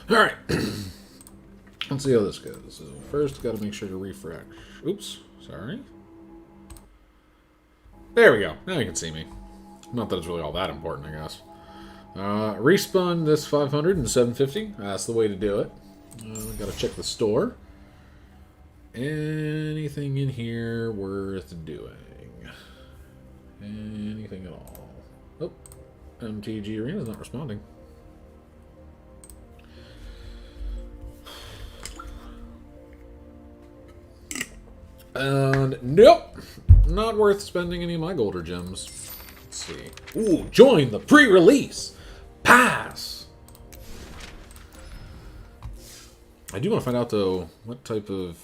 Alright. Let's see how this goes. So first, got to make sure to refresh. Oops. Sorry. There we go. Now you can see me. Not that it's really all that important, I guess. Respawn this 500 and 750. That's the way to do it. Got to check the store. Anything in here worth doing? Anything at all? Oh, MTG Arena is not responding. And nope, not worth spending any of my gold or gems. Let's see. Ooh, join the pre-release. Pass. I do want to find out though what type of.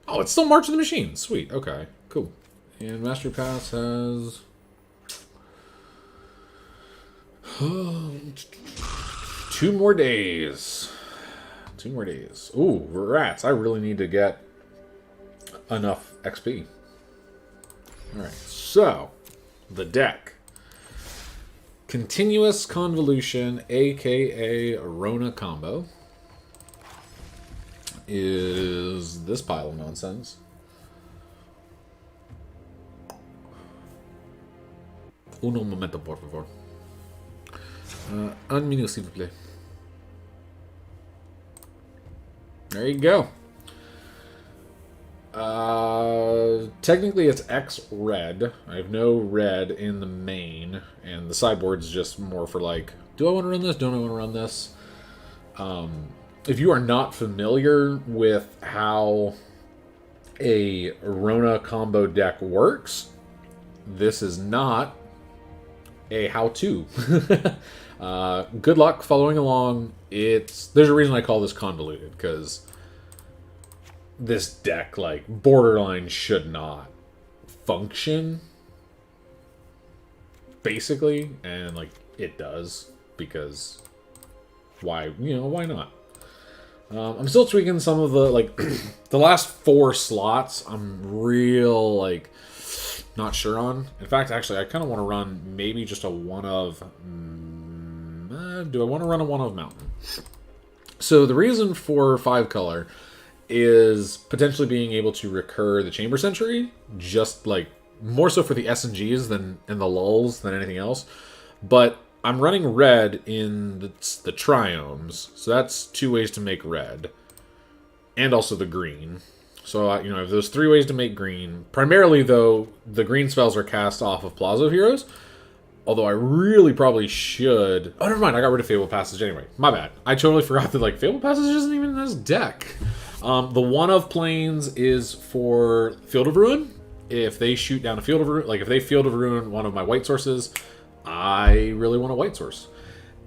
Oh, it's still March of the Machine. Sweet. Okay. Cool. And Master Pass has. 2 more days. 2 more days. Ooh, rats! I really need to get enough XP. Alright, so the deck. Continuous Convolution, aka Rona-Combo, is this pile of nonsense. Uno momento, por favor. Un minuto, s'il vous plaît. There you go. Technically it's X red. I have no red in the main, and the sideboard's just more for like, do I want to run this? Don't I want to run this? If you are not familiar with how a Rona-Combo deck works, this is not a how-to. Good luck following along. There's a reason I call this convoluted, because this deck, like, borderline should not function, basically, and, like, it does, because why not? I'm still tweaking some of the, like, the last 4 slots, I'm real, like, not sure on. In fact, actually, I kind of want to run maybe just a one of... do I want to run a one of Mountain? So the reason for 5 color is potentially being able to recur the Chamber Sentry, just like more so for the S&Gs than in the lulls than anything else. But I'm running red in the triomes, so that's 2 ways to make red, and also the green. So I have those 3 ways to make green. Primarily, though, the green spells are cast off of Plazo Heroes. Although I really probably should... Oh, never mind. I got rid of Fable Passage anyway. My bad. I totally forgot that, like, Fable Passage isn't even in this deck. The one of Plains is for Field of Ruin. If they shoot down a Field of Ruin... Like, if they Field of Ruin one of my white sources, I really want a white source.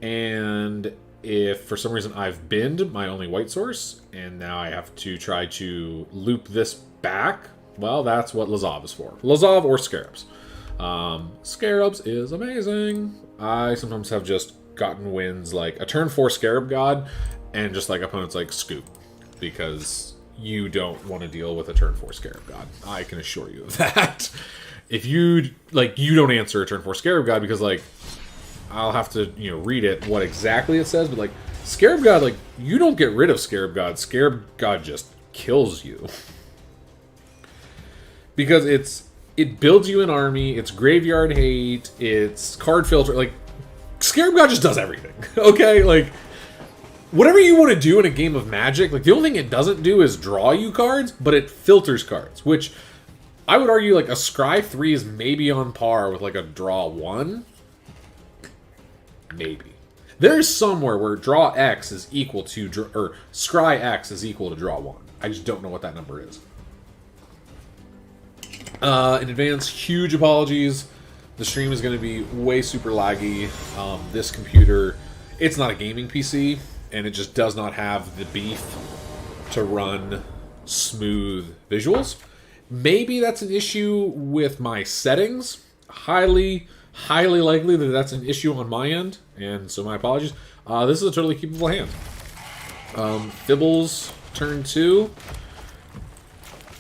And if, for some reason, I've binned my only white source, and now I have to try to loop this back, well, that's what Lazav is for. Lazav or Scarabs. Scarabs is amazing. I sometimes have just gotten wins like a turn 4 Scarab God and just like opponents like scoop, because you don't want to deal with a turn 4 Scarab God. I can assure you of that. If you don't answer a turn 4 Scarab God, because like I'll have to read it what exactly it says, but like Scarab God, like you don't get rid of Scarab God. Scarab God just kills you because it builds you an army, it's graveyard hate, it's card filter, like, Scarab God just does everything, okay? Like, whatever you want to do in a game of Magic, like, the only thing it doesn't do is draw you cards, but it filters cards, which I would argue, like, a Scry 3 is maybe on par with, like, a Draw 1. Maybe. There's somewhere where Draw X is equal to, or Scry X is equal to Draw 1. I just don't know what that number is. In advance, huge apologies. The stream is going to be way super laggy. This computer, it's not a gaming PC, and it just does not have the beef to run smooth visuals. Maybe that's an issue with my settings. Highly likely that that's an issue on my end, and so my apologies. This is a totally keepable hand. Fibbles, turn 2.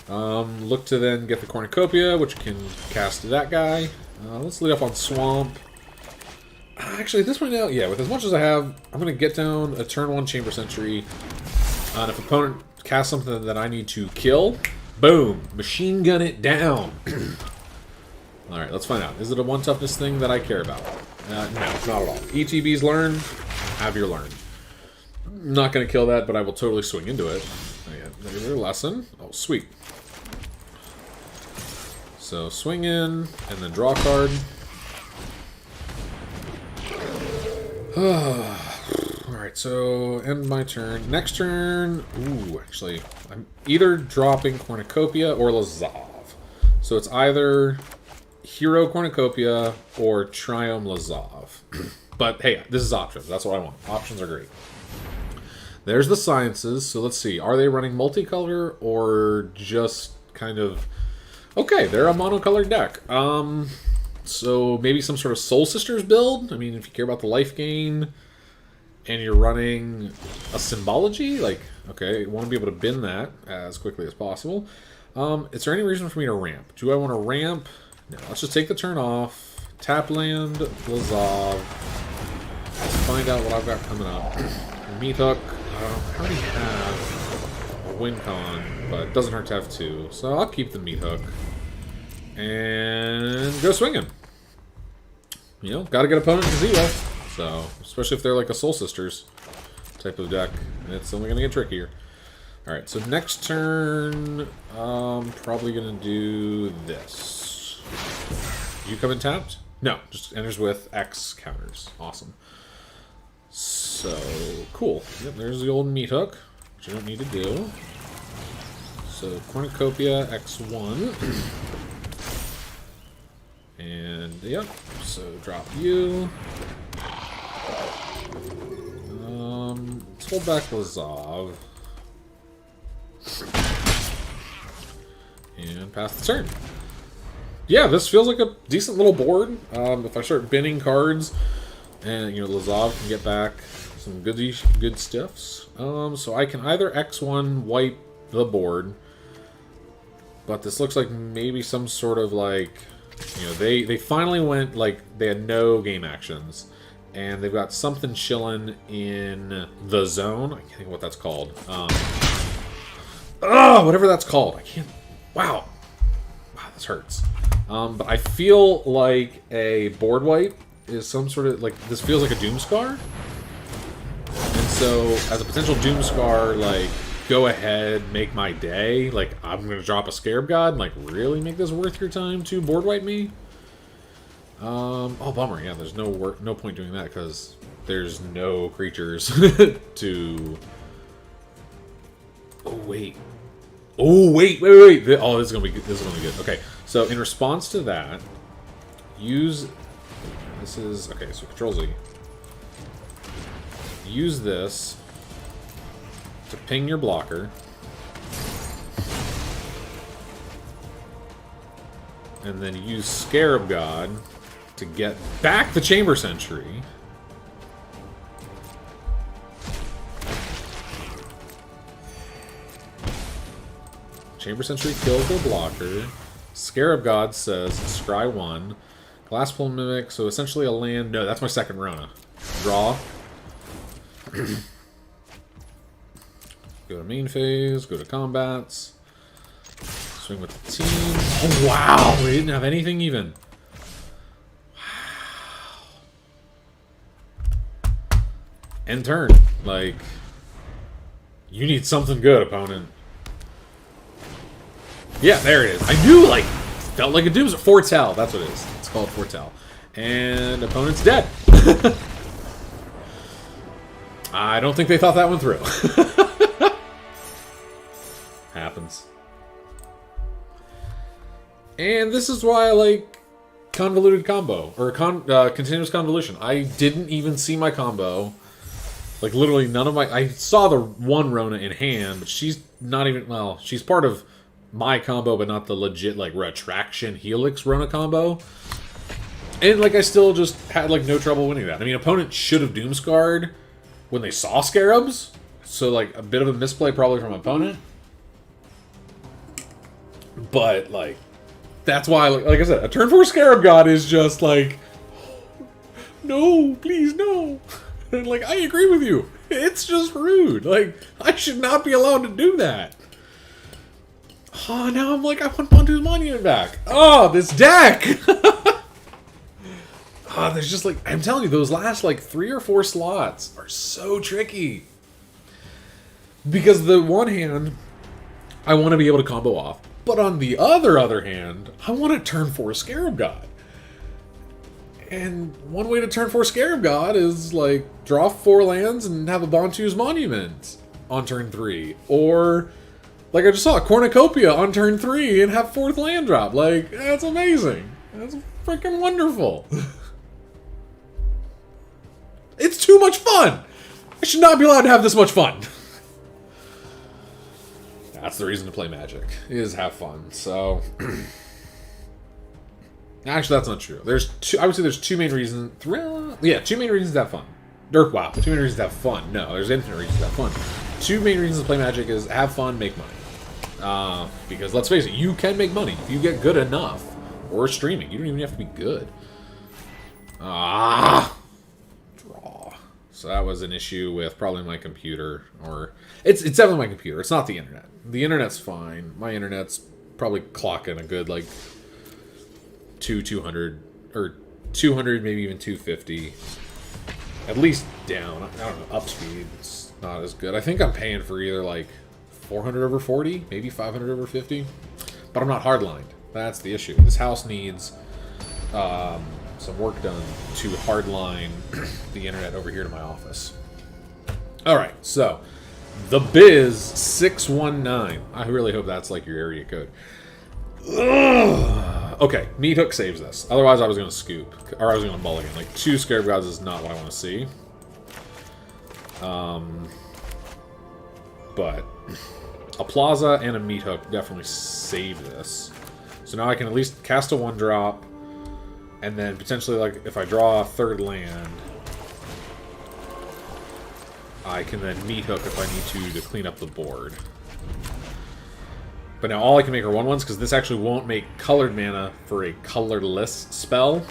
Look to then get the Cornucopia, which can cast that guy. Let's lead up on Swamp. Actually, at this point now, yeah, with as much as I have, I'm going to get down a turn 1 Chamber Sentry. And if opponent casts something that I need to kill, boom, machine gun it down. Alright, let's find out. Is it a 1 toughness thing that I care about? No, not at all. ETBs learn, have your learn. I'm not going to kill that, but I will totally swing into it. There's your lesson. Oh, sweet. So, swing in, and then draw a card. Alright, so end my turn. Next turn, ooh, actually, I'm either dropping Cornucopia or Lazav. So it's either Hero Cornucopia or Triome Lazav. But hey, this is options. That's what I want. Options are great. There's the sciences. So let's see. Are they running multicolor or just kind of... Okay, they're a monocolored deck. So maybe some sort of Soul Sisters build? I mean, if you care about the life gain and you're running a symbology, like, okay, you want to be able to bin that as quickly as possible. Is there any reason for me to ramp? Do I want to ramp? No, let's just take the turn off. Tap land, Lazav. Let's find out what I've got coming up. Meat Hook. I already have a win con, but it doesn't hurt to have 2. So I'll keep the Meat Hook. And go swinging. You know, gotta get opponent to 0. So, especially if they're like a Soul Sisters type of deck, it's only gonna get trickier. Alright, so next turn, probably gonna do this. You come in tapped? No, just enters with X counters. Awesome. So, cool. Yep, there's the old Meat Hook, which I don't need to do. So, Cornucopia X1. And, yep, so drop you. Let's hold back Lazav. And pass the turn. Yeah, this feels like a decent little board. If I start binning cards, and, you know, Lazav can get back some good stuffs. So I can either X1 wipe the board, but this looks like maybe some sort of, like... You know, they finally went, like, they had no game actions. And they've got something chilling in the zone. I can't think of what that's called. Whatever that's called. I can't... Wow. Wow, this hurts. But I feel like a board wipe is some sort of, like, this feels like a Doomscar. And so, as a potential Doomscar, like, go ahead, make my day. Like, I'm going to drop a Scarab God and, like, really make this worth your time to board wipe me? Oh, bummer. Yeah, there's no point doing that because there's no creatures to... Oh, wait. Oh, wait. Oh, this is going to be good. Okay, so in response to that, use... This is... Okay, so Control-Z. Use this to ping your blocker. And then use Scarab God to get back the Chamber Sentry. Chamber Sentry kills the blocker. Scarab God says, scry 1. Glasspool Mimic, so essentially a land... No, that's my second Rona. Draw. Go to main phase, go to combats. Swing with the team. Oh, wow! We didn't have anything even. Wow. End turn. Like, you need something good, opponent. Yeah, there it is. I knew, like, felt like a Doom's Foretell. That's what it is. It's called Foretell. And opponent's dead. I don't think they thought that one through. Happens. And this is why I like convoluted combo, or continuous convolution. I didn't even see my combo. Like, literally none of my... I saw the one Rona in hand, but she's not even... Well, she's part of my combo, but not the legit, like, Retraction Helix Rona-Combo. And, like, I still just had, like, no trouble winning that. I mean, opponent should have Doomscarred when they saw Scarabs. So, like, a bit of a misplay probably from opponent. But, like, that's why, like I said, a turn 4 Scarab God is just, like, no, please, no. And like, I agree with you. It's just rude. Like, I should not be allowed to do that. Oh, now I'm like, I want Pontu's Monument back. Oh, this deck! Oh, there's just like, I'm telling you, those last like 3 or 4 slots are so tricky. Because the one hand, I want to be able to combo off. But on the other hand, I want to turn 4 Scarab God. And one way to turn 4 Scarab God is like draw 4 lands and have a Bontu's Monument on turn 3. Or like I just saw, Cornucopia on turn 3 and have 4th land drop. Like, that's amazing. That's freaking wonderful. It's too much fun. I should not be allowed to have this much fun. That's the reason to play Magic, is have fun. So, actually, that's not true. I would say there's 2 main reasons. Yeah, 2 main reasons to have fun. Wow, 2 main reasons to have fun. No, there's infinite reasons to have fun. 2 main reasons to play Magic is have fun, make money. Because let's face it, you can make money if you get good enough. Or streaming, you don't even have to be good. Draw. So that was an issue with probably my computer, or it's definitely my computer. It's not the internet. The internet's fine. My internet's probably clocking a good like 200 or 200, maybe even 250. At least down. I don't know. Up speed, it's not as good. I think I'm paying for either like 400 over 40, maybe 500 over 50. But I'm not hardlined. That's the issue. This house needs some work done to hardline the internet over here to my office. Alright, so the Biz 619. I really hope that's like your area code. Ugh. Okay, Meat Hook saves this. Otherwise I was going to scoop. Or I was going to mulligan. Like 2 Scarab Gods is not what I want to see. But a Plaza and a Meat Hook definitely save this. So now I can at least cast a 1-drop. And then potentially, like, if I draw a 3rd land, I can then Meat Hook if I need to clean up the board. But now all I can make are 1/1s, because this actually won't make colored mana for a colorless spell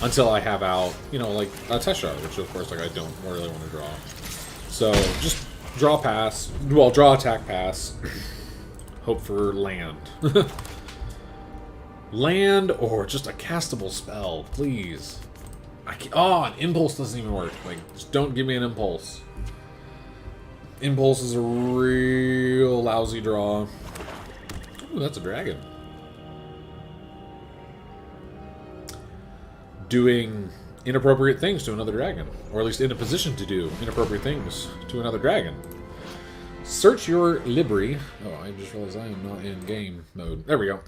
until I have out, you know, like a Teshar, which of course, like, I don't really want to draw. So just draw pass, well, draw attack pass, hope for land. Land or just a castable spell, please. An impulse doesn't even work. Like, just don't give me an impulse. Impulse is a real lousy draw. Ooh, that's a dragon. Doing inappropriate things to another dragon. Or at least in a position to do inappropriate things to another dragon. Search your library. Oh, I just realized I am not in game mode. There we go.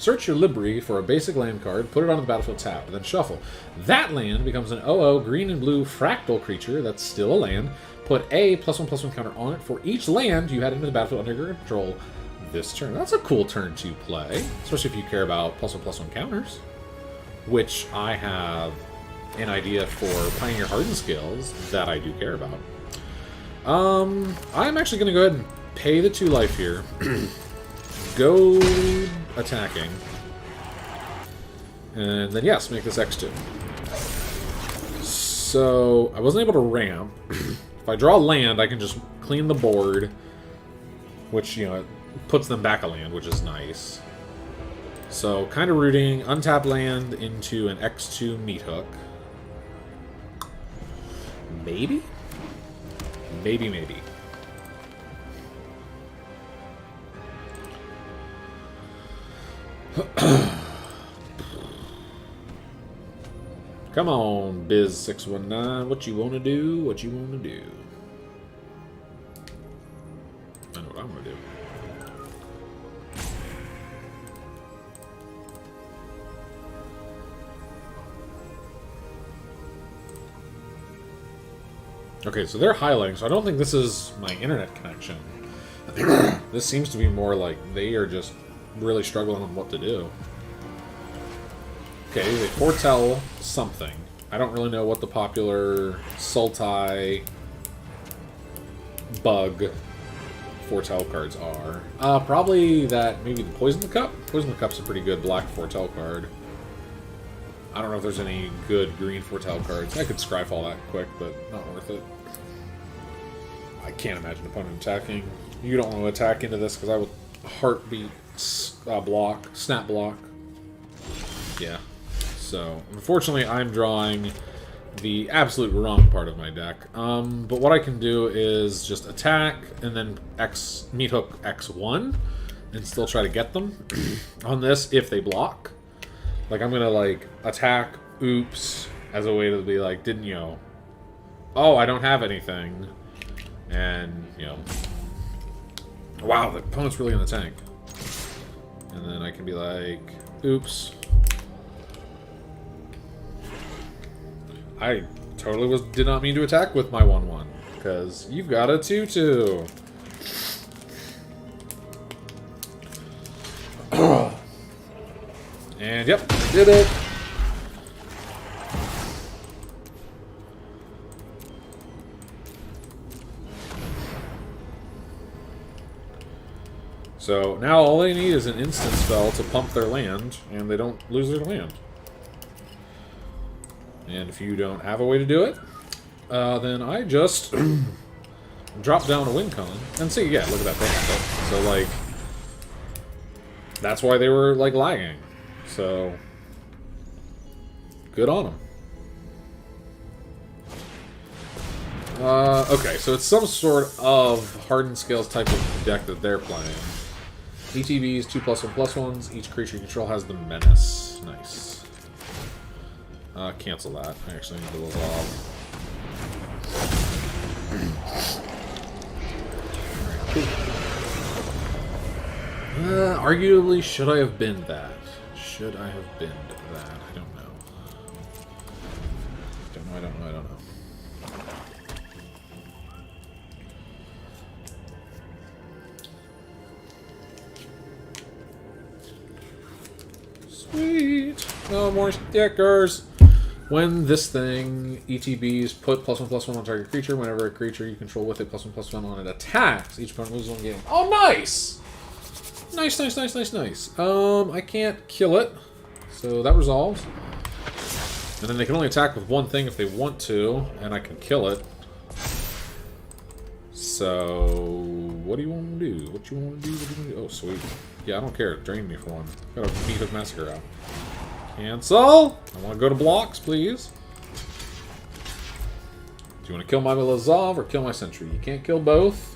Search your library for a basic land card, put it on the battlefield tap, and then shuffle. That land becomes an 0/0 green and blue fractal creature that's still a land. Put a +1/+1 counter on it for each land you had into the battlefield under your control this turn. That's a cool turn to play, especially if you care about +1/+1 counters, which I have an idea for Pioneer Hardened skills that I do care about. I'm actually going to go ahead and pay the 2 life here. Go attacking. And then, yes, make this X2. So, I wasn't able to ramp. If I draw land, I can just clean the board. Which, you know, it puts them back a land, which is nice. So, kind of rooting, untap land into an X2 Meat Hook. Maybe? Maybe. Come on, Biz 619. What you want to do? What you want to do? I know what I'm going to do. Okay, so they're highlighting, so I don't think this is my internet connection. This seems to be more like they are just really struggling on what to do. Okay, they foretell something. I don't really know what the popular Sultai bug foretell cards are. Probably that, maybe the Poison the Cup? Poison the Cup's a pretty good black foretell card. I don't know if there's any good green foretell cards. I could Scryfall that quick, but not worth it. I can't imagine opponent attacking. You don't want to attack into this because I would heartbeat block, snap block. Yeah. So, unfortunately, I'm drawing the absolute wrong part of my deck. But what I can do is just attack and then meat hook X1 and still try to get them on this if they block. Like, I'm gonna, like, attack, oops, as a way to be like, didn't you know? Oh, I don't have anything. And, you know. Wow, the opponent's really in the tank. And then I can be like, oops. I totally did not mean to attack with my 1/1. Because you've got a 2/2. And yep, did it. So now all they need is an instant spell to pump their land, and they don't lose their land. And if you don't have a way to do it, then I just drop down a win con. And see, yeah, look at that thing. So, like, that's why they were, like, lagging. So, good on them. Okay, so it's some sort of Hardened Scales type of deck that they're playing. ETBs, 2+1/+1s. Each creature you control has the Menace. Nice. Cancel that. I actually need to resolve. Arguably, should I have binned that? Should I have binned that? I don't know. I don't know. Sweet! No more stickers! When this thing, ETBs, put +1/+1 on target creature. Whenever a creature you control with a +1/+1 on it attacks, each opponent loses 1 game. Oh, nice! Nice. I can't kill it, so that resolves. And then they can only attack with one thing if they want to, and I can kill it. So, what do you want to do? What you want to do? Oh, sweet. Yeah, I don't care. Drain me for one. Got a meat hook massacre out. Cancel! I want to go to blocks, please. Do you want to kill my Lazav or kill my Sentry? You can't kill both.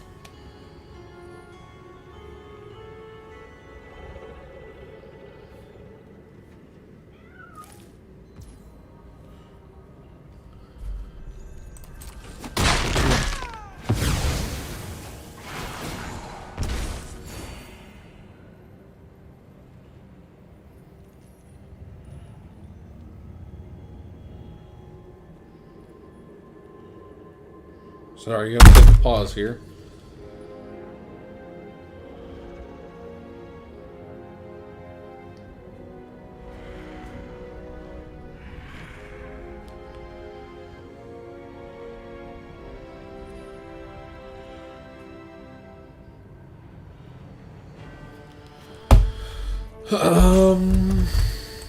Sorry, you have to take a pause here.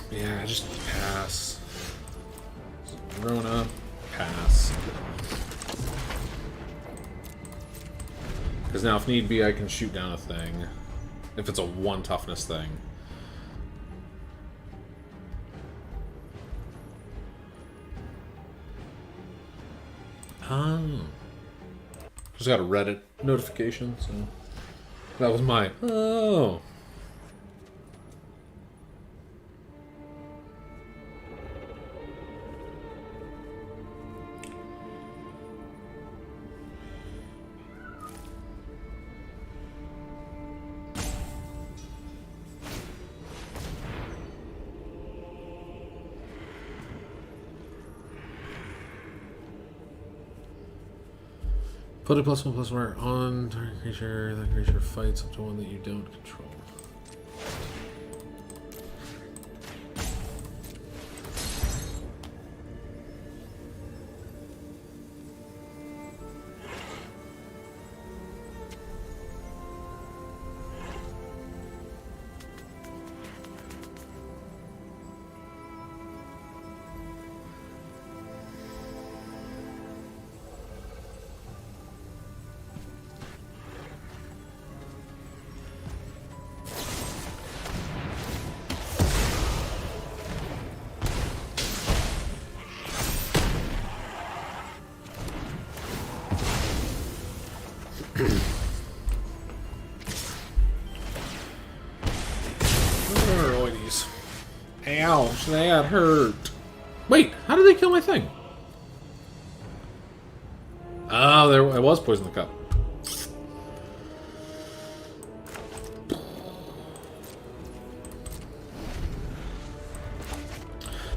Yeah, just pass. Rona, pass. Because now, if need be, I can shoot down a thing. If it's a 1 toughness thing. Just got a Reddit notification, so... That was my... Oh... Put a +1/+1 on target creature. That creature fights up to one that you don't control. Alrighties. Ouch, that hurt. Wait, how did they kill my thing? Oh, there it was poison the cup.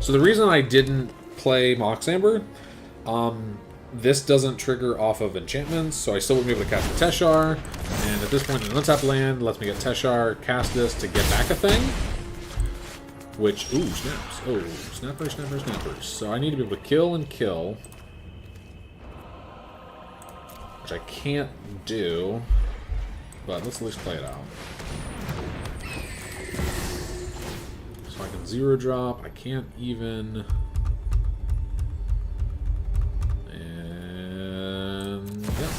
So the reason I didn't play Mox Amber, this doesn't trigger off of enchantments, so I still wouldn't be able to cast a Teshar. And at this point, an untapped land lets me get Teshar, cast this to get back a thing. Which, ooh, snaps. Oh, snappers, snappers, snappers. So I need to be able to kill and kill. Which I can't do. But let's at least play it out. So I can 0-drop. I can't even... And... yeah.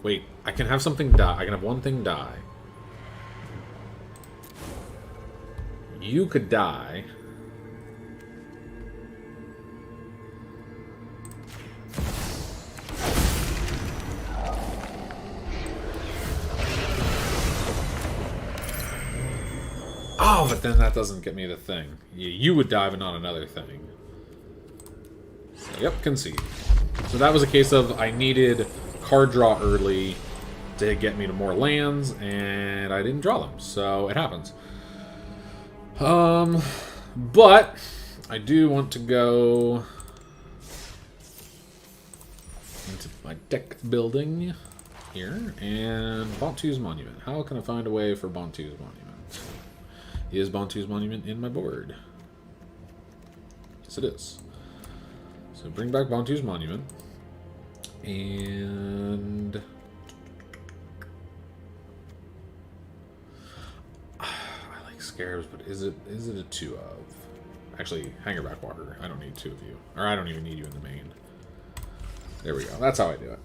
Wait, I can have something die. I can have one thing die. You could die. Oh, but then that doesn't get me the thing. You would die, but not another thing. So, yep, concede. So that was a case of I needed card draw early to get me to more lands, and I didn't draw them. So it happens. But I do want to go into my deck building here, and Bontu's Monument. How can I find a way for Bontu's Monument? Is Bontu's Monument in my board? Yes, it is. So bring back Bontu's Monument, and Scarabs, but is it a 2 of? Actually, Hanger Backwater. I don't need 2 of you. Or I don't even need you in the main. There we go. That's how I do it.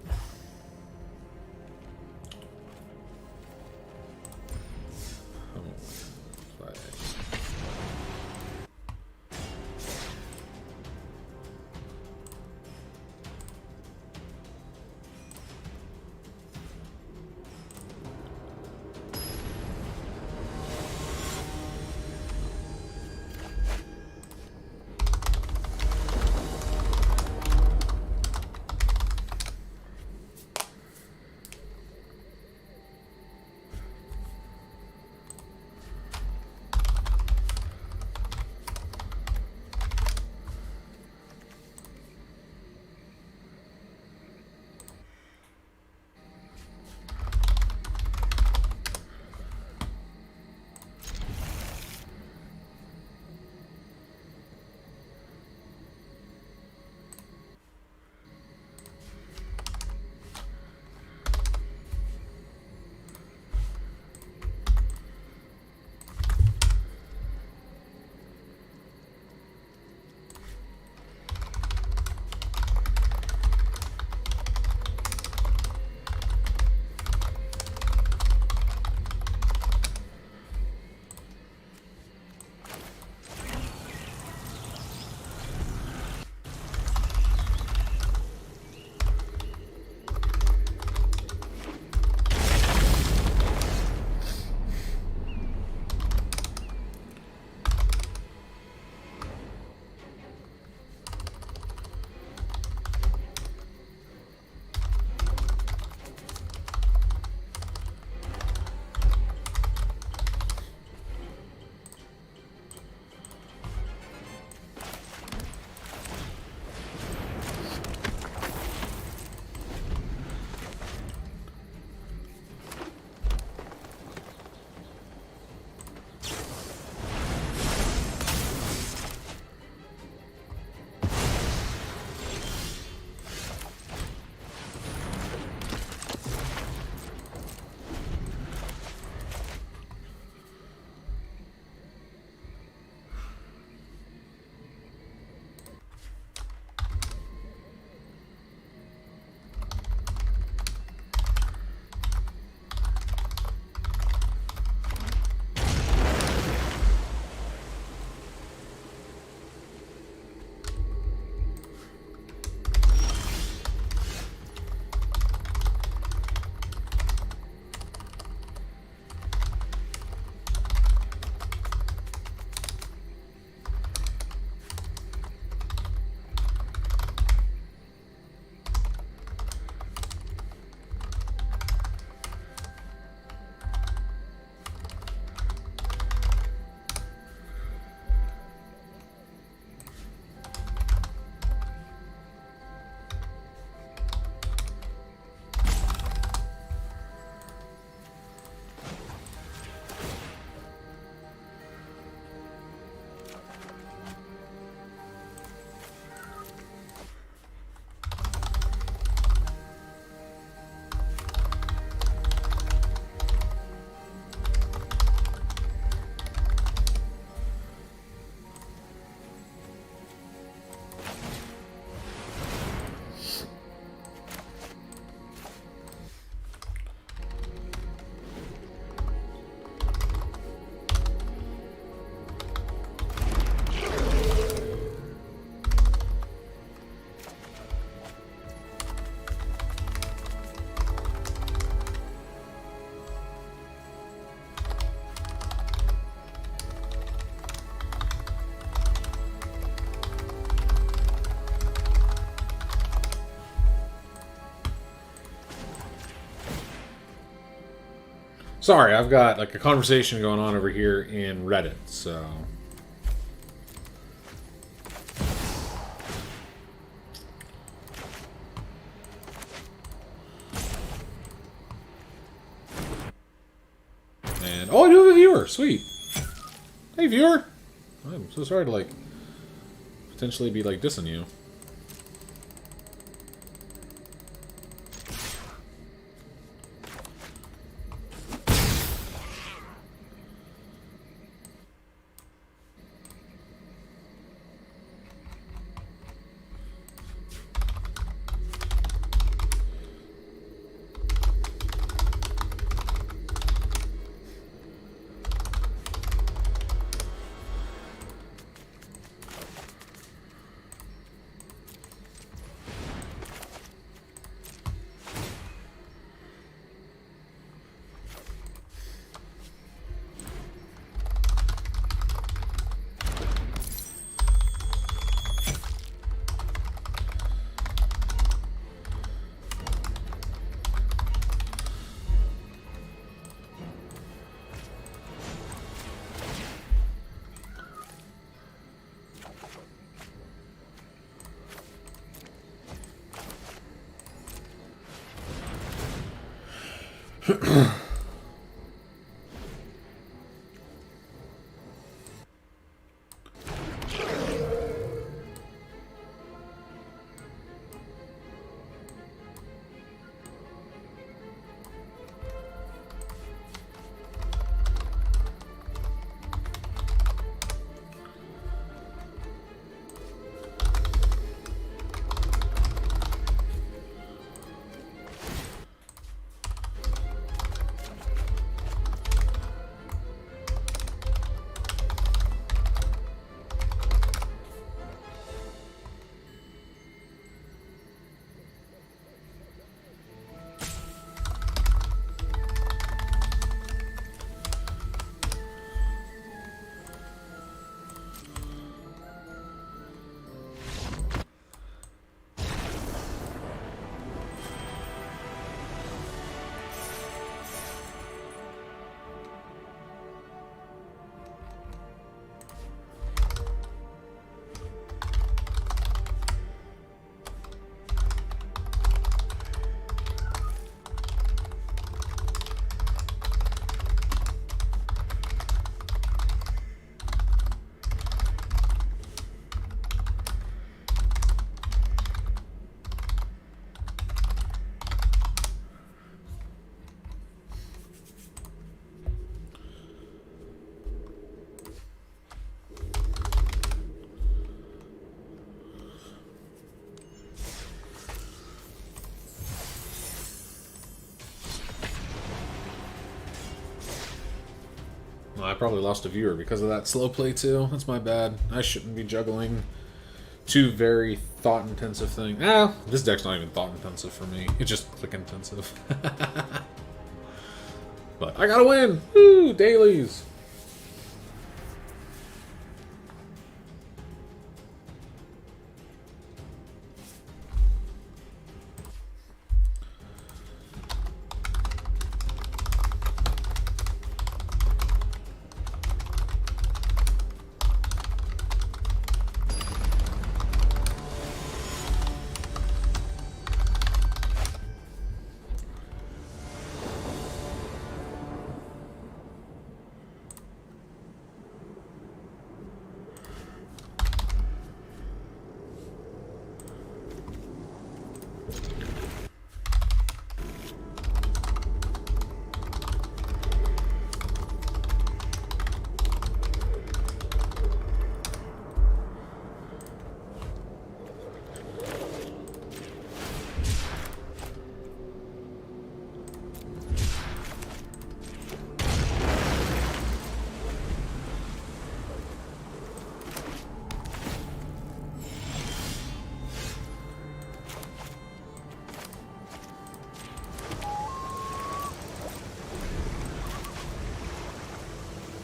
Sorry, I've got like a conversation going on over here in Reddit, so. And oh, I do have a viewer. Sweet. Hey, viewer. I'm so sorry to like potentially be like dissing you. I probably lost a viewer because of that slow play too. That's my bad. I shouldn't be juggling two very thought-intensive things. This deck's not even thought-intensive for me. It's just click-intensive. But I gotta win! Woo! Dailies!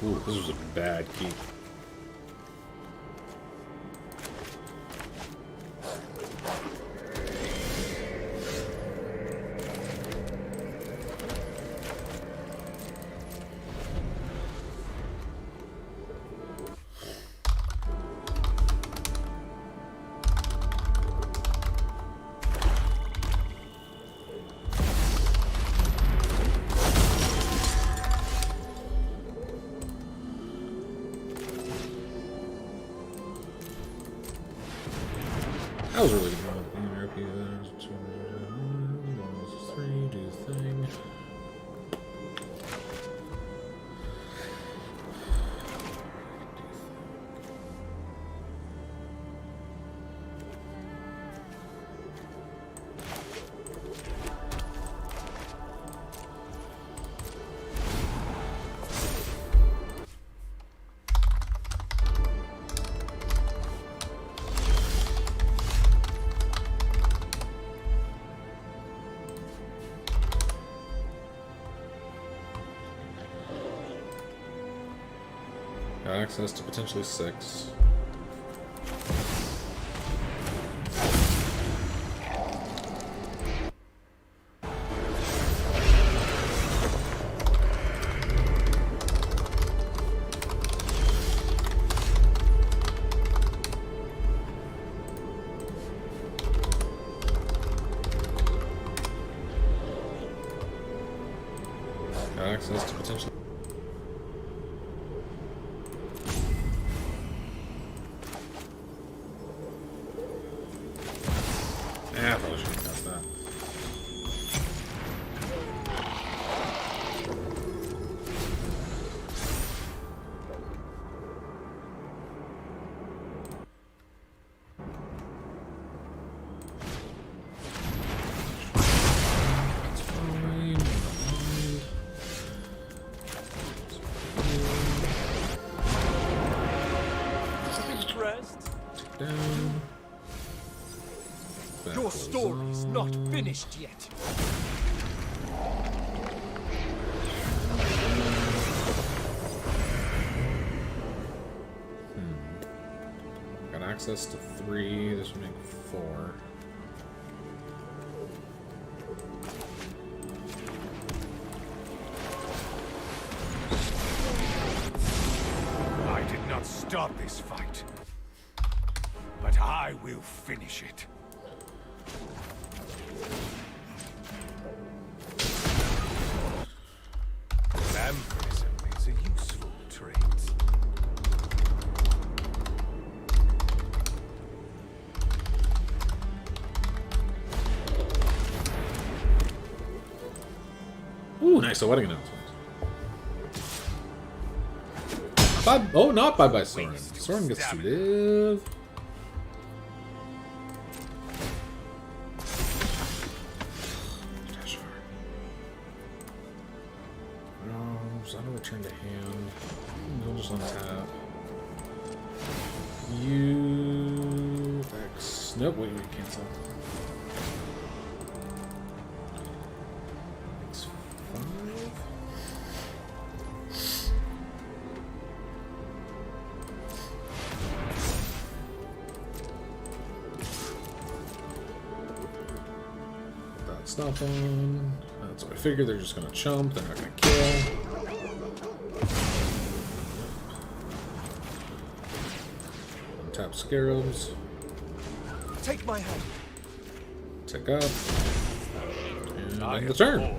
Ooh, this was a bad keep. That was really good. 3, do the thing. Got access to potentially 6. Got access to potentially. I probably should have cast that. It's fine. Impressed? Down. Your story's not finished yet. Got access to 3. This would make 4. I did not start this fight, but I will finish it. Vampirism is a useful trait. Ooh, nice. A wedding announcement. Bye. Oh, not bye-bye Soren. Soren gets to live. Is that a return to hand? He'll just untap. X. Nope, wait, cancel. X5. That's not on. That's what I figured. They're just gonna chump. They're not gonna kill. Untap scarabs. Take my hand. Tick up. And end the turn.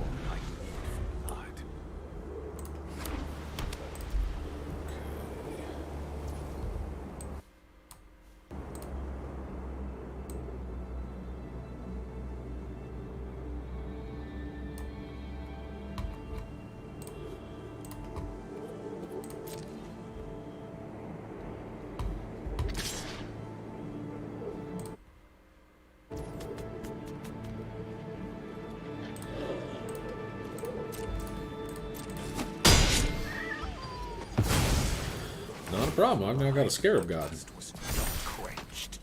Not a problem. I've now got a Scarab God. Was not quenched.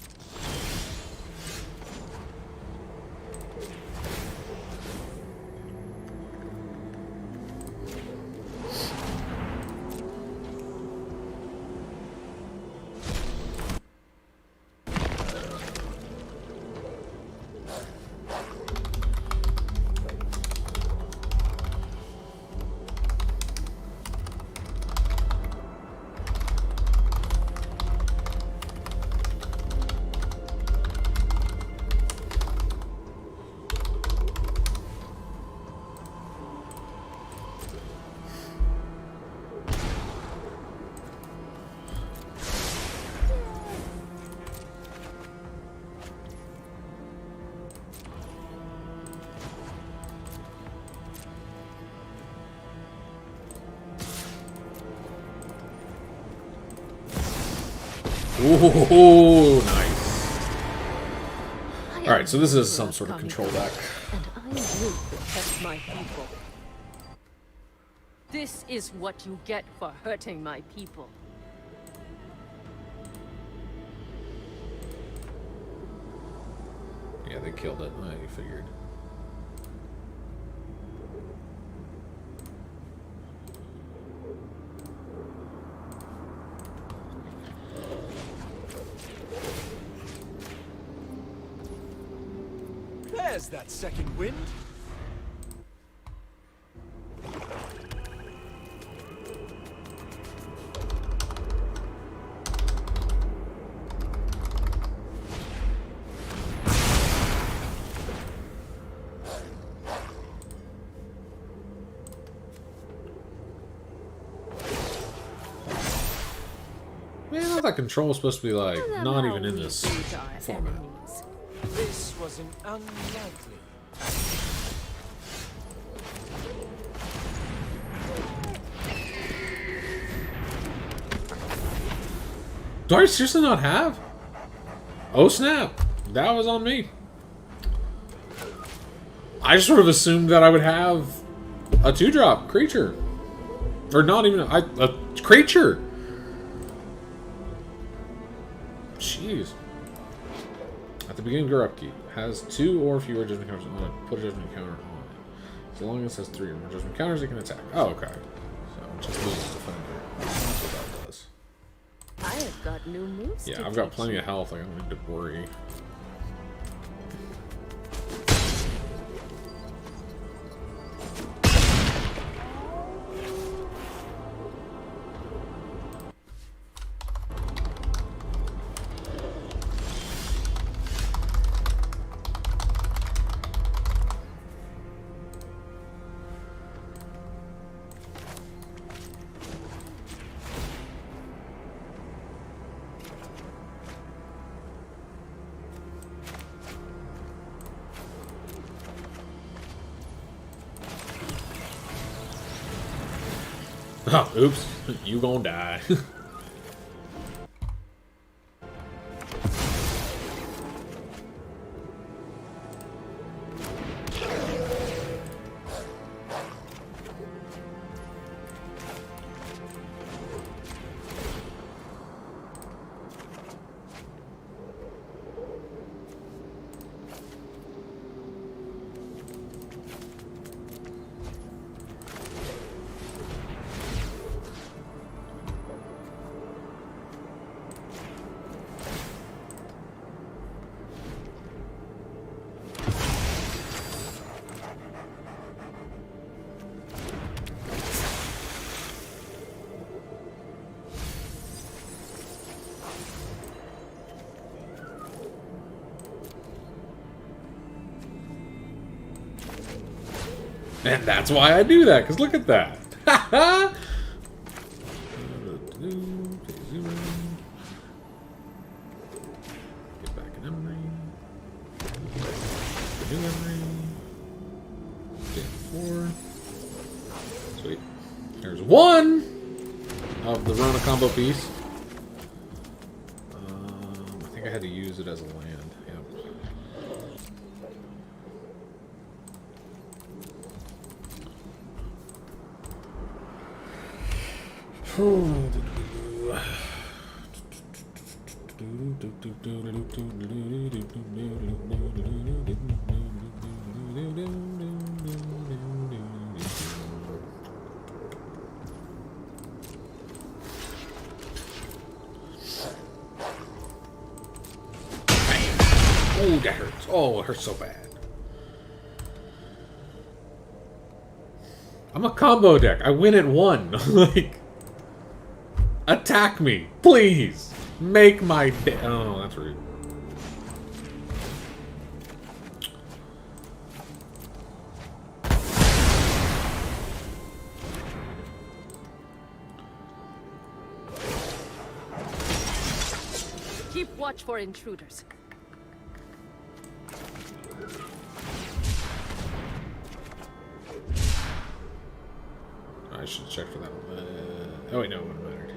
Ooh, nice. Alright, so this is some sort of control deck. And I will protect my people. This is what you get for hurting my people. Yeah, they killed it. I figured. There's that second wind. Man, I thought control was supposed to be like not even in this format. This was an unlikely. Do I seriously not have? Oh snap! That was on me. I just sort of assumed that I would have a 2-drop creature. Or not even a creature! Jeez. At the beginning of your upkeep, has 2 or fewer judgment counters on it. Put a judgment counter on it. As long as it has 3 or more judgment counters, it can attack. Oh, okay. So just lose defender. That's what that does. I have got new moves. Yeah, I've got plenty of health. I don't need to worry. Oh, oops. You gonna die. And that's why I do that, because look at that. Ha Get back in memory. New memory. Get 4. Sweet. There's 1 of the Rona-Combo piece. I think I had to use it as a land. Yep. Oh, that hurts. Oh, it hurts so bad. I'm a combo deck. I win at 1. Like, attack me, please. Make my day. Oh, that's rude. Keep watch for intruders. I should check for that one. Oh wait, no, it wouldn't have mattered.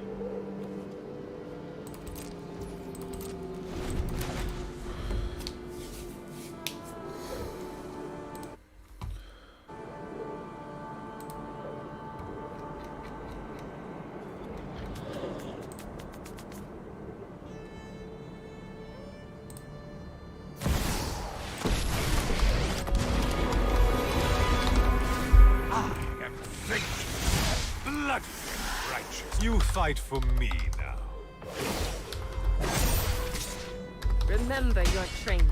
You fight for me now. Remember your training.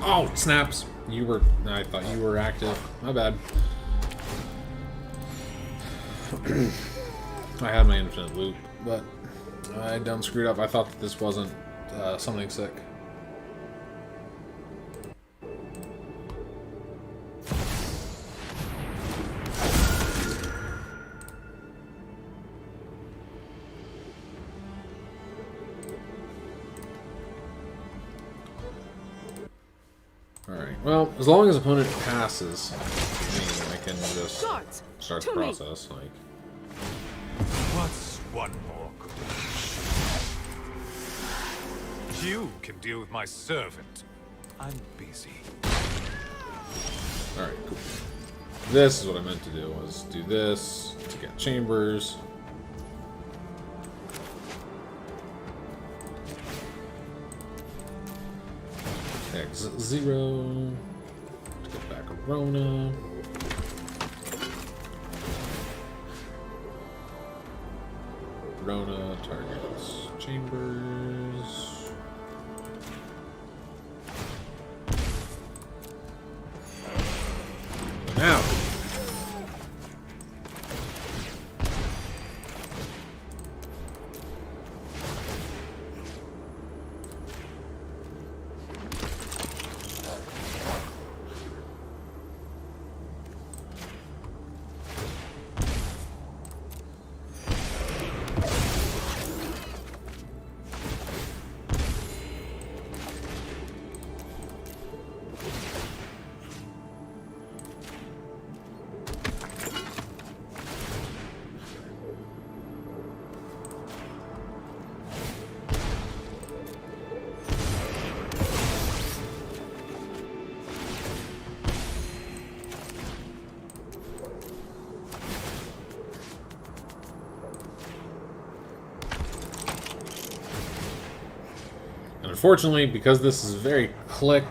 Oh, snaps. You were... I thought you were active. My bad. I had my infinite loop, but I done screwed up. I thought that this wasn't summoning sick. Alright, well, as long as opponent passes, I can just start the process. Like, What's one more good? You can deal with my servant. I'm busy. alright, cool. This is what I meant to do, was do this to get chambers. X0 to get back a Rona. Rona targets chambers. Now. Unfortunately, because this is very click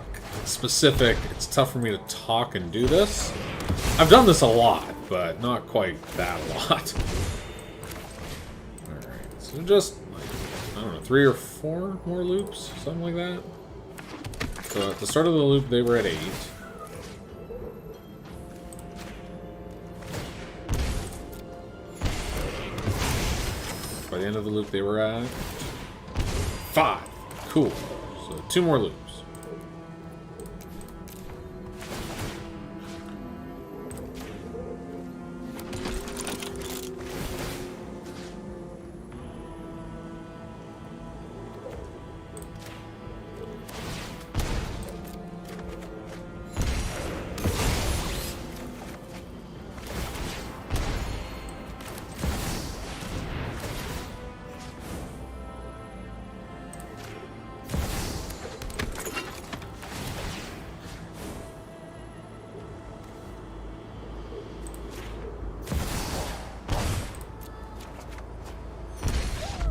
specific, it's tough for me to talk and do this. I've done this a lot, but not quite that a lot. Alright, so just, like, I don't know, 3 or 4 more loops? Something like that? So at the start of the loop, they were at 8. By the end of the loop, they were at 5. Cool. So 2 more loops.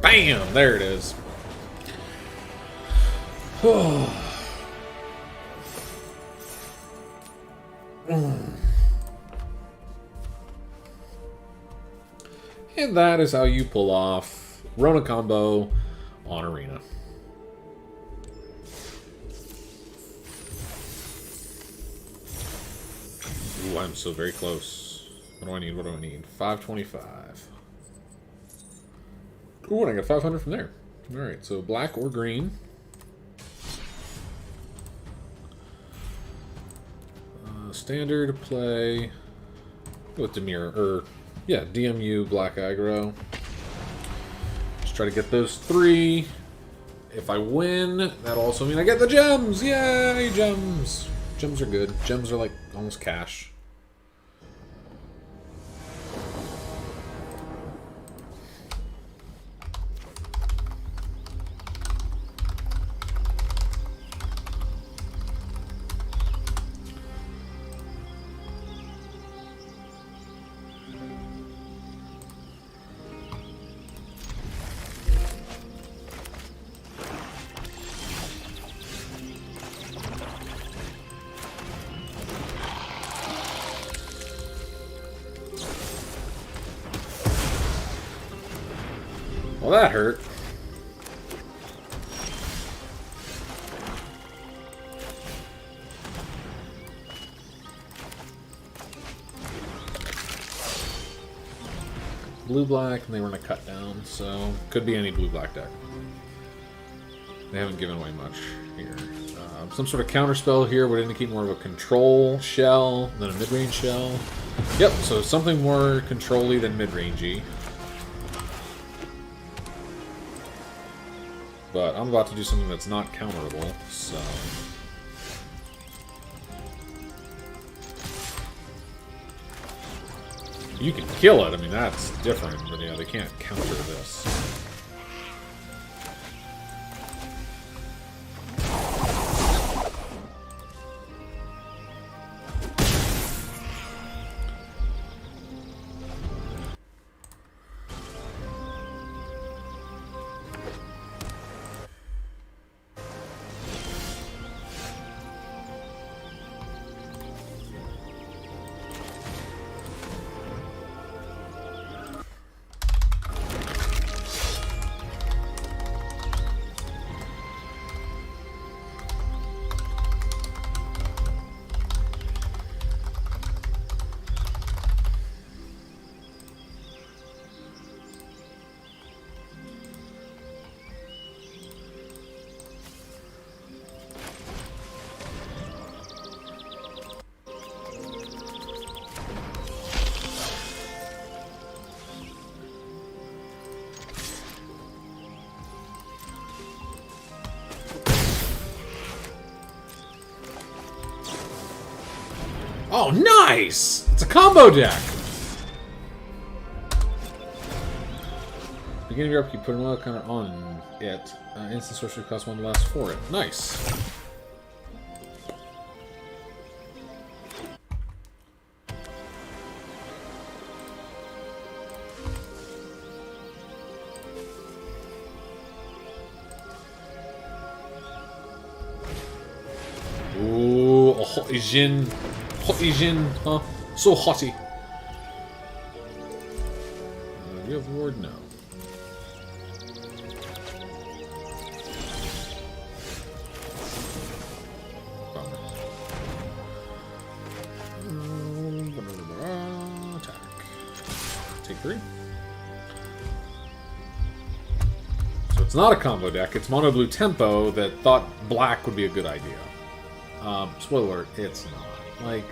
Bam! There it is. And that is how you pull off Rona-Combo on Arena. Ooh, I'm so very close. What do I need? What do I need? 525. Ooh, and I got 500 from there. Alright, so black or green. Standard play with Demir, or yeah, DMU black aggro. Just try to get those 3. If I win, that'll also mean I get the gems! Yay, gems! Gems are good. Gems are like almost cash. Well, that hurt. Blue-black, and they were in a cut down, so could be any blue-black deck. They haven't given away much here. Some sort of counterspell here would indicate more of a control shell than a mid-range shell. Yep, so something more control-y than mid-rangey. But I'm about to do something that's not counterable, so... You can kill it, I mean, that's different, but yeah, they can't counter this. Oh, nice! It's a combo deck! Beginning of your upkeep, put another counter on it. Instant sorcery costs 1 less for it. Nice! Ooh, a hot Jin. Hotty Jin, huh? So hotty. Do you have ward? No. Attack. Take 3. So it's not a combo deck, it's mono blue tempo that thought black would be a good idea. Spoiler alert, it's not. Like,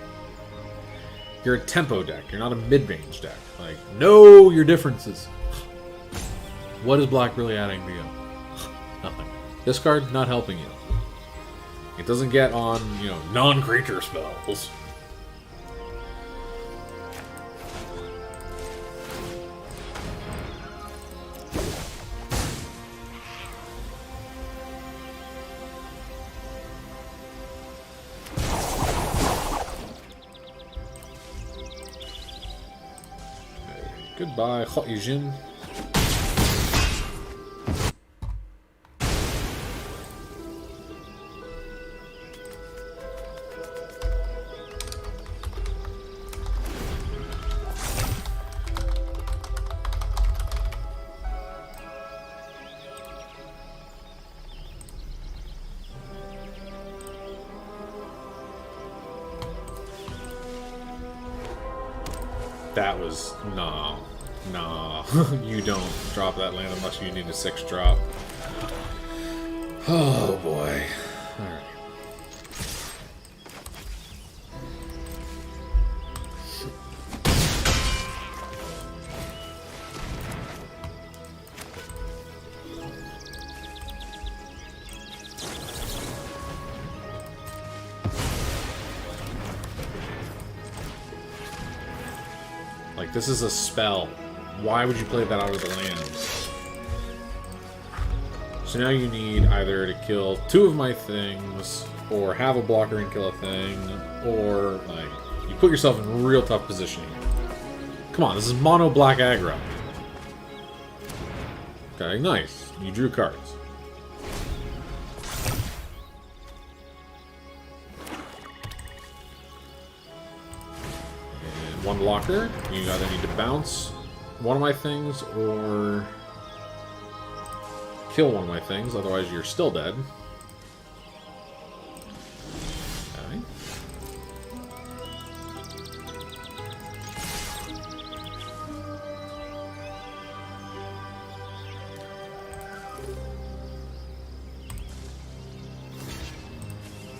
you're a tempo deck, you're not a mid-range deck. Like, know your differences. What is black really adding to you? Nothing. This card, not helping you. It doesn't get on, you know, non-creature spells. Goodbye, Hot Yujin. That was... Nah. Nah. You don't drop that land unless you need a 6-drop. Oh, boy. Alright. Like, this is a spell. Why would you play that out of the lands? So now you need either to kill 2 of my things, or have a blocker and kill a thing, or, like, you put yourself in a real tough position here. Come on, this is mono black aggro. Okay, nice. You drew cards. One blocker. You either need to bounce one of my things or kill one of my things, otherwise you're still dead. Okay.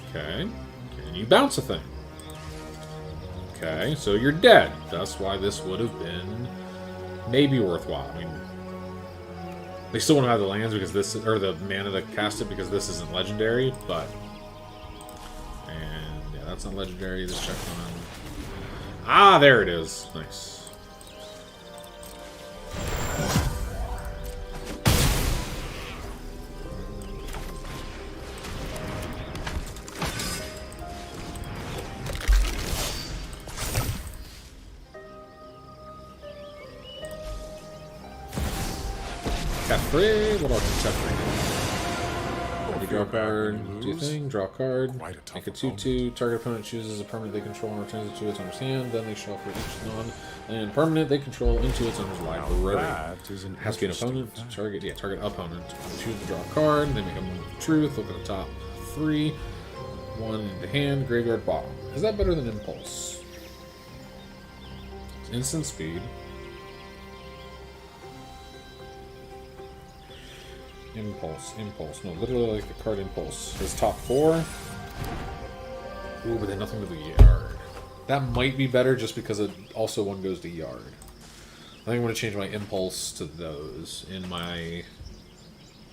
Okay. Can you bounce a thing? Okay, so you're dead. That's why this would have been maybe worthwhile. I mean, they still want to have the lands because this, or the mana to cast it because this isn't legendary, but... And, yeah, that's not legendary. This check on... Ah, there it is. Nice. Tap free. What else is tap free? You draw a card. Do your thing. Draw a card. Make a 2/2. Target opponent chooses a permanent they control and returns it to its owner's hand. Then they shuffle each non-land permanent they control into its owner's library. It has to be an opponent. Target opponent. Choose to draw a card. They make a moment of truth. Look at the top 3. 1 into hand. Graveyard bottom. Is that better than Impulse? It's instant speed. Impulse. No, literally like the card Impulse. His top 4. Ooh, but then nothing to the yard. That might be better just because it also one goes to yard. I think I'm going to change my Impulse to those in my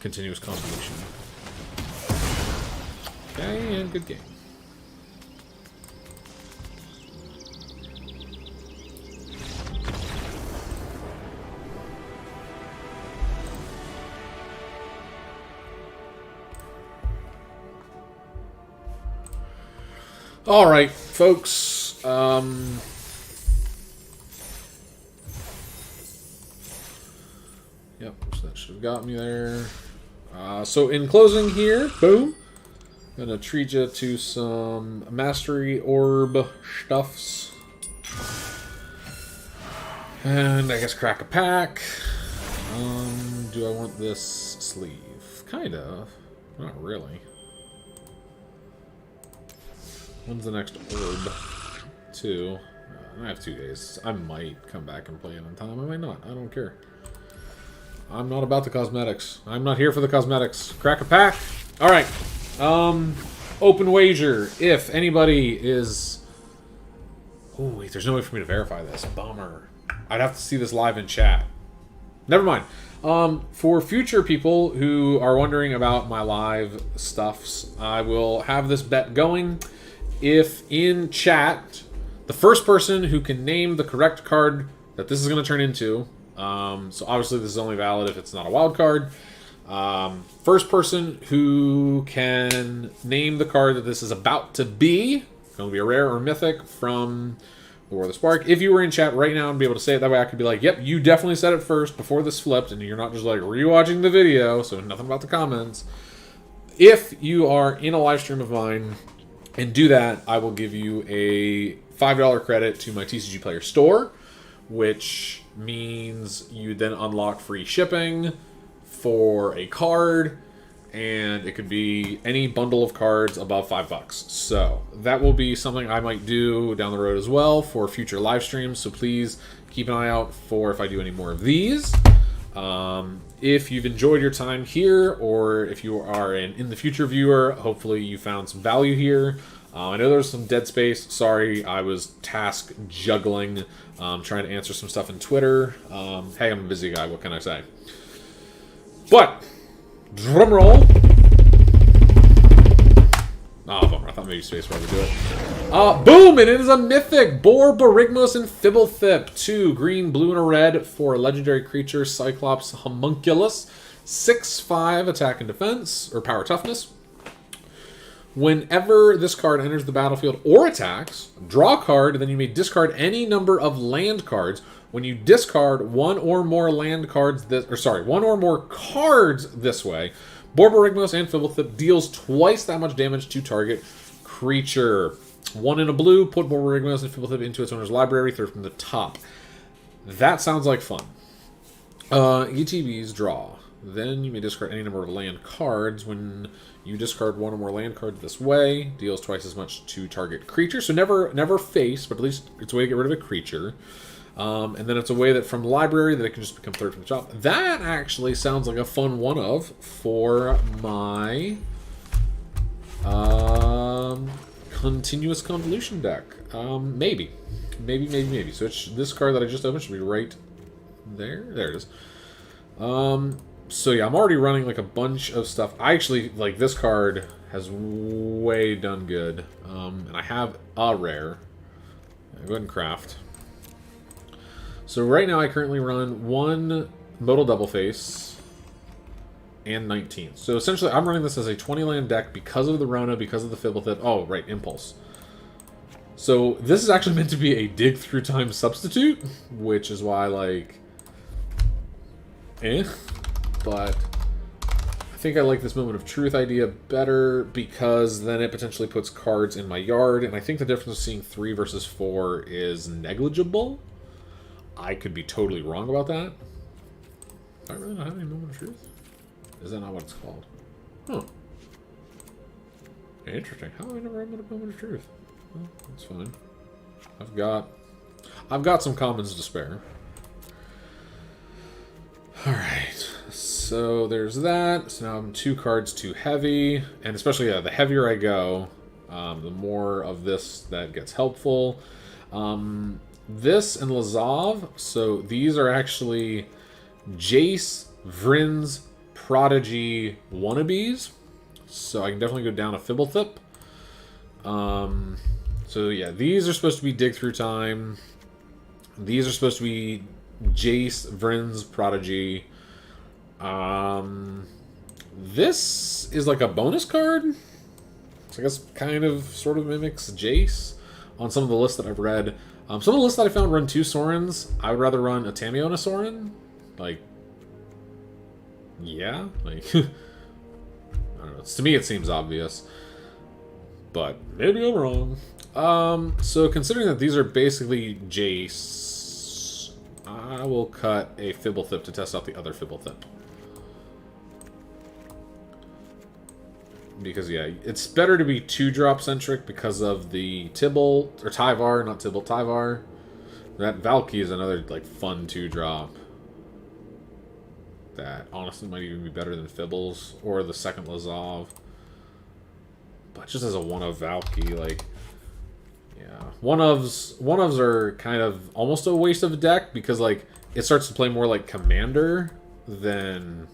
Continuous Convolution. Okay, and good game. All right, folks. Yep, so that should have got me there. So in closing here, boom. I'm gonna treat you to some Mastery Orb stuffs. And I guess crack a pack. Do I want this sleeve? Kind of. Not really. When's the next orb? 2. I have 2 days. I might come back and play it on time. I might not. I don't care. I'm not about the cosmetics. I'm not here for the cosmetics. Crack a pack. All right. Open wager. If anybody is... Oh, wait. There's no way for me to verify this. Bummer. I'd have to see this live in chat. Never mind. For future people who are wondering about my live stuffs, I will have this bet going. If in chat, the first person who can name the correct card that this is going to turn into, so obviously this is only valid if it's not a wild card, first person who can name the card that this is about to be, going to be a rare or mythic from the War of the Spark. If you were in chat right now and be able to say it that way, I could be like, yep, you definitely said it first before this flipped, and you're not just like rewatching the video, so nothing about the comments. If you are in a live stream of mine and do that, I will give you a $5 credit to my TCG Player store, which means you then unlock free shipping for a card, and it could be any bundle of cards above $5. So that will be something I might do down the road as well for future live streams. So please keep an eye out for if I do any more of these. If you've enjoyed your time here, or if you are an in the future viewer, hopefully you found some value here. I know there's some dead space. Sorry, I was task juggling, trying to answer some stuff in Twitter. Hey, I'm a busy guy. What can I say? But, drum roll. Oh, bummer. I thought maybe Spacebar would do it. Boom! And it is a mythic! Borborygmos and Fibblethip. 2 green, blue, and a red for a legendary creature, Cyclops Homunculus. 6/5 attack and defense, or power toughness. Whenever this card enters the battlefield or attacks, draw a card, and then you may discard any number of land cards. When you discard one or more cards this way, Borborygmos and Fibblethip deals twice that much damage to target creature. 1 in a blue, put Borborygmos and Fibblethip into its owner's library, third from the top. That sounds like fun. ETBs, draw. Then you may discard any number of land cards. When you discard one or more land cards this way, deals twice as much to target creature. So never face, but at least it's a way to get rid of a creature. And then it's a way that from the library that it can just become third from the top. That actually sounds like a fun one of for my Continuous Convolution deck. Maybe. So this card that I just opened should be right there. There it is. So yeah, I'm already running like a bunch of stuff. I actually, like, this card has way done good. And I have a rare. Go ahead and craft. So right now I currently run 1 Modal Double Face and 19. So essentially I'm running this as a 20 land deck because of the Rona, because of the Fibblethip. Oh, right, Impulse. So this is actually meant to be a dig through time substitute, which is why, like, but I think I like this Moment of Truth idea better because then it potentially puts cards in my yard, and I think the difference of seeing 3 versus 4 is negligible. I could be totally wrong about that. Do I really not have any Moment of Truth? Is that not what it's called? Huh. Interesting. How have I never had a Moment of Truth? Well, that's fine. I've got some commons to spare. Alright. So there's that. So now I'm 2 cards too heavy. And especially, yeah, the heavier I go, the more of this that gets helpful. This and Lazav, so these are actually Jace, Vryn's Prodigy wannabes. So I can definitely go down a Fibblethip. So yeah, these are supposed to be Dig Through Time. These are supposed to be Jace, Vryn's Prodigy. This is like a bonus card. So I guess kind of sort of mimics Jace on some of the lists that I've read. Some of the lists that I found run 2 Sorens. I would rather run a Tamiyo and a Soren. Like, yeah, like, I don't know. To me, it seems obvious, but maybe I'm wrong. So considering that these are basically Jace, I will cut a Fibblethip to test out the other Fibblethip. Because, yeah, it's better to be 2-drop centric because of the Tibble, or Tyvar, not Tibble, Tyvar. That Valky is another, like, fun 2-drop. That honestly might even be better than Fibbles, or the second Lazav. But just as a 1-of Valky, like, yeah. 1-ofs are kind of almost a waste of a deck because, like, it starts to play more like Commander than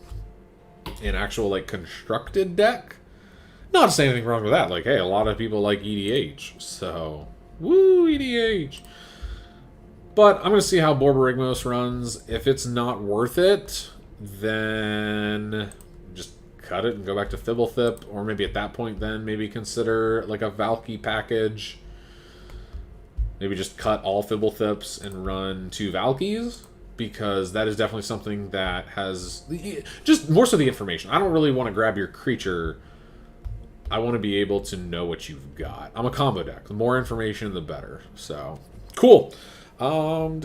an actual, like, constructed deck. Not to say anything wrong with that. Like, hey, a lot of people like EDH. So, woo, EDH. But I'm going to see how Borborygmos runs. If it's not worth it, then just cut it and go back to Fibblethip. Or maybe at that point then, maybe consider like a Valky package. Maybe just cut all Fibblethips and run 2 Valkies. Because that is definitely something that has just more so the information. I don't really want to grab your creature. I want to be able to know what you've got. I'm a combo deck. The more information, the better. So, cool. Where's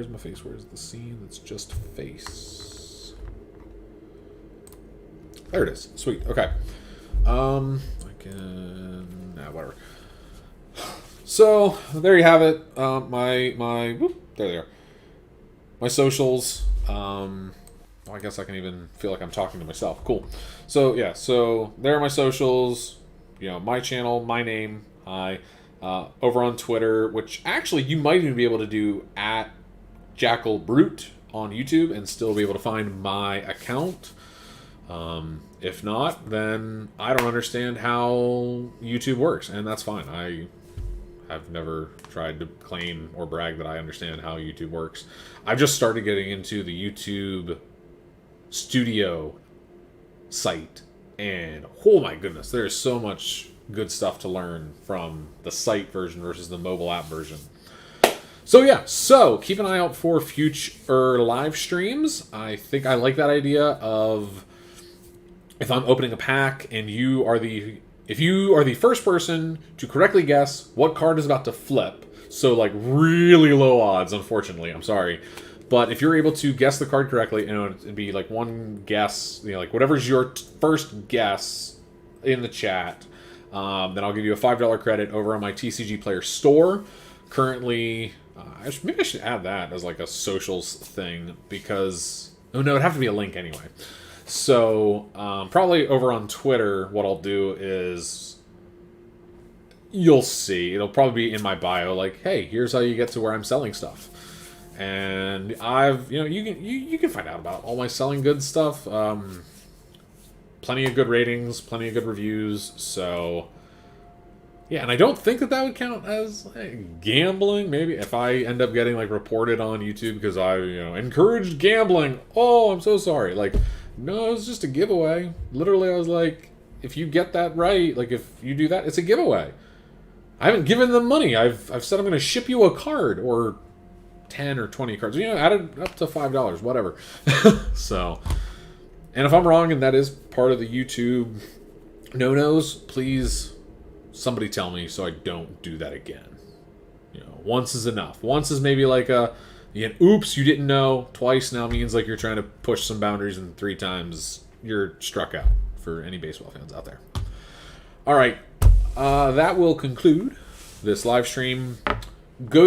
my face? Where's the scene that's just face? There it is. Sweet. Okay. I can... Nah, whatever. So, there you have it. There they are. My socials. I guess I can even feel like I'm talking to myself. Cool. So, yeah. So, there are my socials. You know, my channel, my name. Hi. Over on Twitter, which actually you might even be able to do at Jackal Brute on YouTube and still be able to find my account. If not, then I don't understand how YouTube works, and that's fine. I've never tried to claim or brag that I understand how YouTube works. I've just started getting into the YouTube Studio site, and oh my goodness, there's so much good stuff to learn from the site version versus the mobile app version. So yeah, so keep an eye out for future live streams. I think I like that idea of if I'm opening a pack and if you are the first person to correctly guess what card is about to flip, so like really low odds, unfortunately, I'm sorry, but if you're able to guess the card correctly, and it'd be like one guess, you know, like whatever's your first guess in the chat, then I'll give you a $5 credit over on my TCG Player store. Currently, maybe I should add that as like a socials thing because... Oh no, it'd have to be a link anyway. So, probably over on Twitter, what I'll do is... You'll see. It'll probably be in my bio, like, hey, here's how you get to where I'm selling stuff. And you can find out about all my selling goods stuff. Plenty of good ratings, plenty of good reviews, so... Yeah, and I don't think that would count as gambling. Maybe if I end up getting like reported on YouTube because I, encouraged gambling. Oh, I'm so sorry. Like, no, it was just a giveaway. Literally, I was like, if you get that right, like if you do that, it's a giveaway. I haven't given them money. I've said I'm going to ship you a card or 10 or 20 cards. Added up to $5, whatever. So, and if I'm wrong and that is part of the YouTube no-nos, please somebody tell me so I don't do that again. Once is enough. Once is maybe like oops, you didn't know. Twice now means like you're trying to push some boundaries, and 3 times you're struck out for any baseball fans out there. All right, that will conclude this live stream. Go